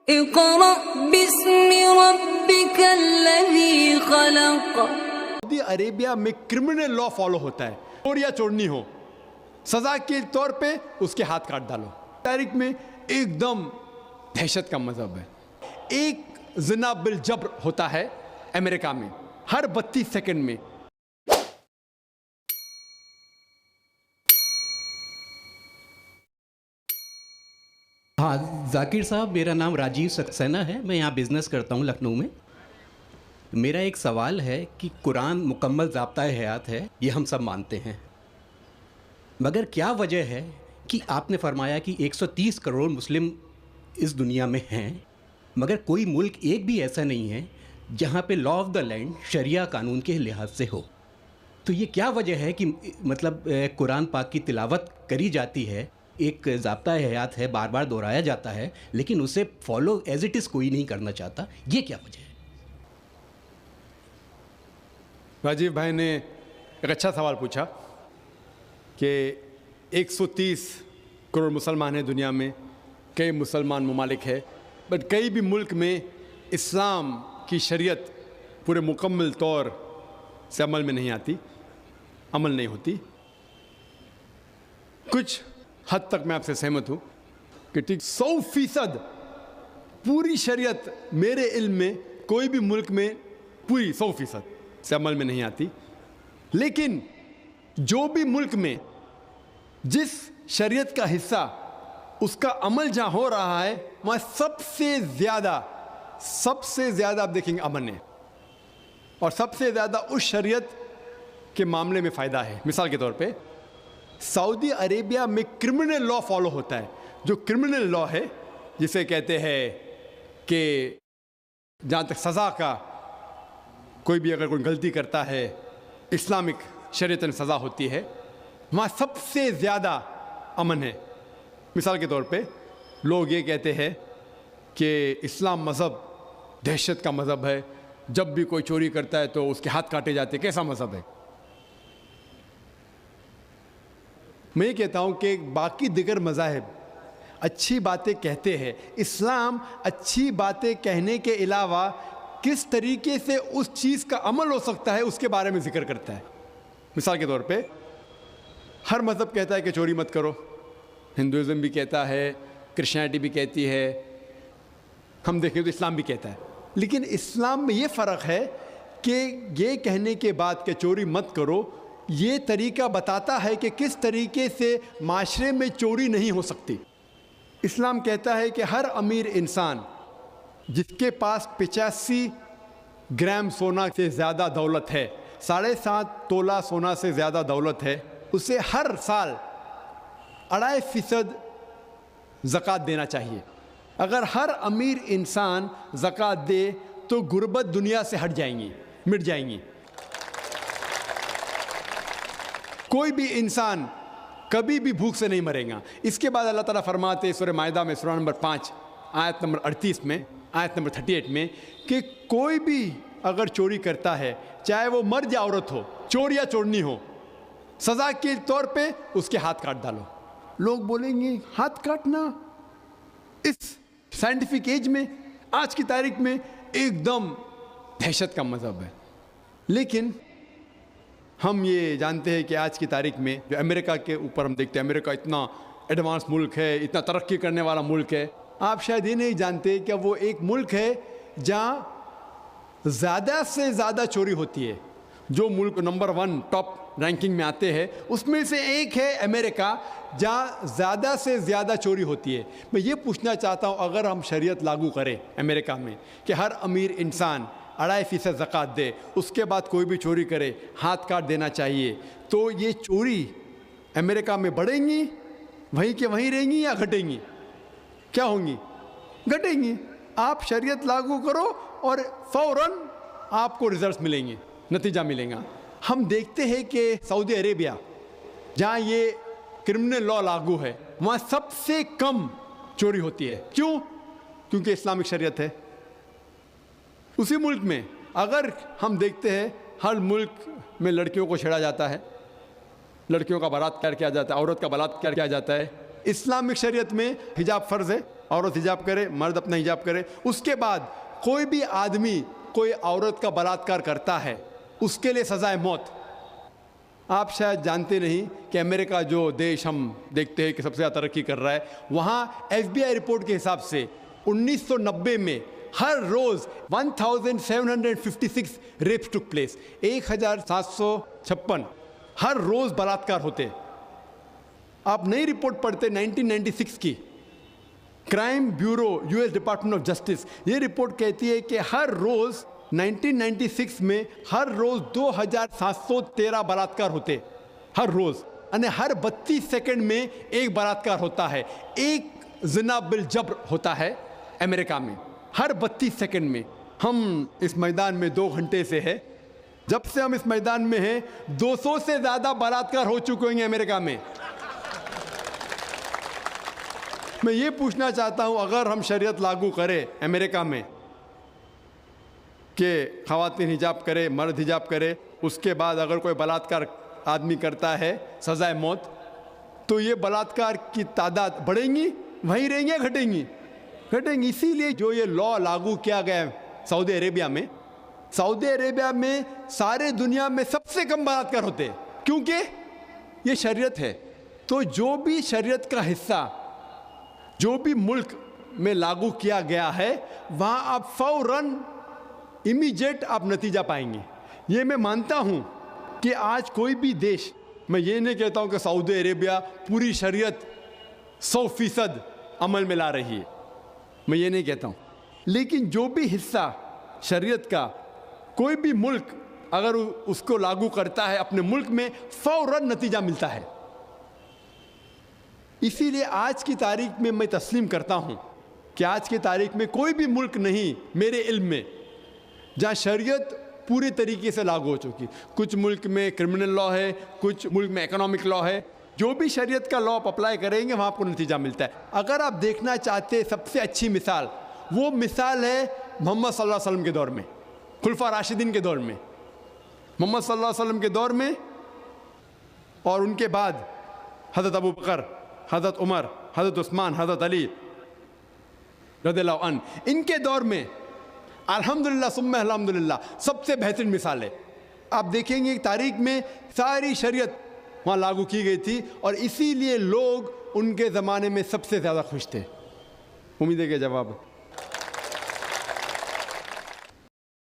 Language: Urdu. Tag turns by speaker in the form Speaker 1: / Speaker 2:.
Speaker 1: اقرأ باسم ربك الذي خلق۔
Speaker 2: سعودی عربیہ میں کرمنل لا فالو ہوتا ہے، چور یا چورنی ہو سزا کے طور پہ اس کے ہاتھ کاٹ ڈالو۔ تاریخ میں ایک دم دہشت کا مذہب ہے۔ ایک زنا بالجبر ہوتا ہے امریکہ میں ہر 32 سیکنڈ میں۔
Speaker 3: ہاں ذاکر صاحب، میرا نام راجیو سکسینہ ہے، میں یہاں بزنس کرتا ہوں لکھنؤ میں۔ میرا ایک سوال ہے کہ قرآن مکمل ضابطۂ حیات ہے، یہ ہم سب مانتے ہیں، مگر کیا وجہ ہے کہ آپ نے فرمایا کہ 130 کروڑ مسلم اس دنیا میں ہیں، مگر کوئی ملک ایک بھی ایسا نہیں ہے جہاں پہ لا آف دا لینڈ شریعہ قانون کے لحاظ سے ہو؟ تو یہ کیا وجہ ہے کہ مطلب قرآن پاک کی تلاوت کری جاتی ہے، ایک ضابطۂ حیات ہے، بار بار دہرایا جاتا ہے، لیکن اسے فالو ایز اٹ از کوئی نہیں کرنا چاہتا، یہ کیا وجہ ہے؟
Speaker 2: راجیو بھائی نے ایک اچھا سوال پوچھا کہ 130 کروڑ مسلمان ہیں دنیا میں، کئی مسلمان ممالک ہے، بٹ کئی بھی ملک میں اسلام کی شریعت پورے مکمل طور سے عمل میں نہیں آتی، عمل نہیں ہوتی۔ کچھ حد تک میں آپ سے سہمت ہوں کہ ٹھیک 100% پوری شریعت میرے علم میں کوئی بھی ملک میں پوری 100% سے عمل میں نہیں آتی، لیکن جو بھی ملک میں جس شریعت کا حصہ اس کا عمل جہاں ہو رہا ہے وہاں سب سے زیادہ آپ دیکھیں گے امن ہے، اور سب سے زیادہ اس شریعت کے معاملے میں فائدہ ہے۔ مثال کے طور پہ سعودی عربیہ میں کرمنل لا فالو ہوتا ہے۔ جو کرمنل لا ہے جسے کہتے ہیں کہ جہاں تک سزا کا، کوئی بھی اگر کوئی غلطی کرتا ہے اسلامک شریعت میں سزا ہوتی ہے، وہاں سب سے زیادہ امن ہے۔ مثال کے طور پہ لوگ یہ کہتے ہیں کہ اسلام مذہب دہشت کا مذہب ہے، جب بھی کوئی چوری کرتا ہے تو اس کے ہاتھ کاٹے جاتے ہیں، کیسا مذہب ہے؟ میں یہ کہتا ہوں کہ باقی دیگر مذاہب اچھی باتیں کہتے ہیں، اسلام اچھی باتیں کہنے کے علاوہ کس طریقے سے اس چیز کا عمل ہو سکتا ہے اس کے بارے میں ذکر کرتا ہے۔ مثال کے طور پہ ہر مذہب کہتا ہے کہ چوری مت کرو، ہندوازم بھی کہتا ہے، کرسچینٹی بھی کہتی ہے، ہم دیکھیں تو اسلام بھی کہتا ہے، لیکن اسلام میں یہ فرق ہے کہ یہ کہنے کے بعد کہ چوری مت کرو، یہ طریقہ بتاتا ہے کہ کس طریقے سے معاشرے میں چوری نہیں ہو سکتی۔ اسلام کہتا ہے کہ ہر امیر انسان جس کے پاس 85 گرام سونا سے زیادہ دولت ہے، 7.5 تولہ سونا سے زیادہ دولت ہے، اسے ہر سال 2.5% زکوٰۃ دینا چاہیے۔ اگر ہر امیر انسان زکوٰۃ دے تو غربت دنیا سے مٹ جائیں گی۔ کوئی بھی انسان کبھی بھی بھوک سے نہیں مرے گا۔ اس کے بعد اللہ تعالیٰ فرماتے سورہ مائدہ میں سورہ نمبر 5 آیت نمبر 38 میں، آیت نمبر 38 میں کہ کوئی بھی اگر چوری کرتا ہے، چاہے وہ مرد یا عورت ہو، چور یا چورنی ہو، سزا کے طور پہ اس کے ہاتھ کاٹ ڈالو۔ لوگ بولیں گے ہاتھ کاٹنا اس سائنٹیفک ایج میں، آج کی تاریخ میں ایک دم دہشت کا مذہب ہے، لیکن ہم یہ جانتے ہیں کہ آج کی تاریخ میں جو امریکہ کے اوپر ہم دیکھتے ہیں، امریکہ اتنا ایڈوانس ملک ہے، اتنا ترقی کرنے والا ملک ہے، آپ شاید یہ نہیں جانتے کہ وہ ایک ملک ہے جہاں زیادہ سے زیادہ چوری ہوتی ہے۔ جو ملک نمبر 1 ٹاپ رینکنگ میں آتے ہیں اس میں سے ایک ہے امریکہ، جہاں زیادہ سے زیادہ چوری ہوتی ہے۔ میں یہ پوچھنا چاہتا ہوں، اگر ہم شریعت لاگو کریں امریکہ میں کہ ہر امیر انسان 2.5% زکوٰۃ دے، اس کے بعد کوئی بھی چوری کرے ہاتھ کاٹ دینا چاہیے، تو یہ چوری امریکہ میں بڑھیں گی، وہیں کے وہیں رہیں گی یا گھٹیں گی؟ کیا ہوں گی؟ گھٹیں گی۔ آپ شریعت لاگو کرو اور فوراً آپ کو رزلٹس ملیں گے، نتیجہ ملے گا۔ ہم دیکھتے ہیں کہ سعودی عربیہ جہاں یہ کرمنل لا لاگو ہے وہاں سب سے کم چوری ہوتی ہے۔ کیوں؟ کیونکہ اسلامک شریعت ہے۔ اسی ملک میں اگر ہم دیکھتے ہیں ہر ملک میں لڑکیوں کو چھیڑا جاتا ہے، لڑکیوں کا بلاತ್ಕಾರ کیا جاتا ہے، عورت کا بلاತ್ಕಾರ کیا جاتا ہے۔ اسلامک شریعت میں حجاب فرض ہے، عورت حجاب کرے، مرد اپنا حجاب کرے. اس کے بعد کوئی بھی آدمی کوئی عورت کا بلاತ್ಕಾರ کرتا ہے اس کے لیے سزائے موت. آپ شاید جانتے نہیں کہ امریکہ جو دیش ہم دیکھتے ہیں کہ سب سے زیادہ ترقی کر رہا ہے، وہاں FBI رپورٹ کے حساب سے 1990 میں ہر روز 1756 ریپس ٹک پلیس، 1756 ہر روز بلاತ್ಕಾರ ہوتے. آپ نئی رپورٹ پڑھتے 1996 کی crime bureau US department of justice, یہ رپورٹ کہتی ہے کہ ہر روز 1996 میں ہر روز 2713 بلاತ್ಕಾರ ہوتے ہر روز، یعنی ہر 32 سیکنڈ میں ایک بلاತ್ಕಾರ ہوتا ہے. ایک زنا بالجبر ہوتا ہے امریکہ میں ہر 32 سیکنڈ میں. ہم اس میدان میں 2 گھنٹے سے ہے، جب سے ہم اس میدان میں ہیں 200 سے زیادہ بلاತ್ಕಾರ ہو چکے ہیں امریکہ میں. میں یہ پوچھنا چاہتا ہوں، اگر ہم شریعت لاگو کرے امریکہ میں کہ خواتین حجاب کرے، مرد حجاب کرے، اس کے بعد اگر کوئی بلاತ್ಕಾರ آدمی کرتا ہے سزائے موت، تو یہ بلاತ್ಕಾರ کی تعداد بڑھیں گی، وہیں رہیں گے، گھٹیں گی؟ گھٹیں گی. اسی لیے جو یہ لا لاگو کیا گیا سعودی عربیہ میں سارے دنیا میں سب سے کم بلاತ್ಕಾರ ہوتے ہیں، کیونکہ یہ شریعت ہے. تو جو بھی شریعت کا حصہ جو بھی ملک میں لاگو کیا گیا ہے، وہاں آپ فوراً امیجیٹ آپ نتیجہ پائیں گے. یہ میں مانتا ہوں کہ آج کوئی بھی دیش، میں یہ نہیں کہتا ہوں کہ سعودی عربیہ پوری شریعت 100% عمل میں لا رہی ہے، میں یہ نہیں کہتا ہوں، لیکن جو بھی حصہ شریعت کا کوئی بھی ملک اگر اس کو لاگو کرتا ہے اپنے ملک میں، فوراً نتیجہ ملتا ہے. اسی لیے آج کی تاریخ میں میں تسلیم کرتا ہوں کہ آج کی تاریخ میں کوئی بھی ملک نہیں میرے علم میں جہاں شریعت پوری طریقے سے لاگو ہو چکی. کچھ ملک میں کرمنل لا ہے، کچھ ملک میں اکنامک لا ہے. جو بھی شریعت کا لا آپ اپلائی کریں گے وہاں آپ کو نتیجہ ملتا ہے. اگر آپ دیکھنا چاہتے سب سے اچھی مثال، وہ مثال ہے محمد صلی اللہ علیہ وسلم کے دور میں، خلفاء راشدین کے دور میں. محمد صلی اللہ علیہ وسلم کے دور میں اور ان کے بعد حضرت ابو بکر، حضرت عمر، حضرت عثمان، حضرت علی رضی اللہ عنہ، ان کے دور میں الحمدللہ ثم الحمدللہ سب سے بہترین مثال ہے. آپ دیکھیں گے تاریخ میں ساری شریعت وہاں لاگو کی گئی تھی، اور اسی لیے لوگ ان کے زمانے میں سب سے زیادہ خوش تھے. امید ہے کہ جواب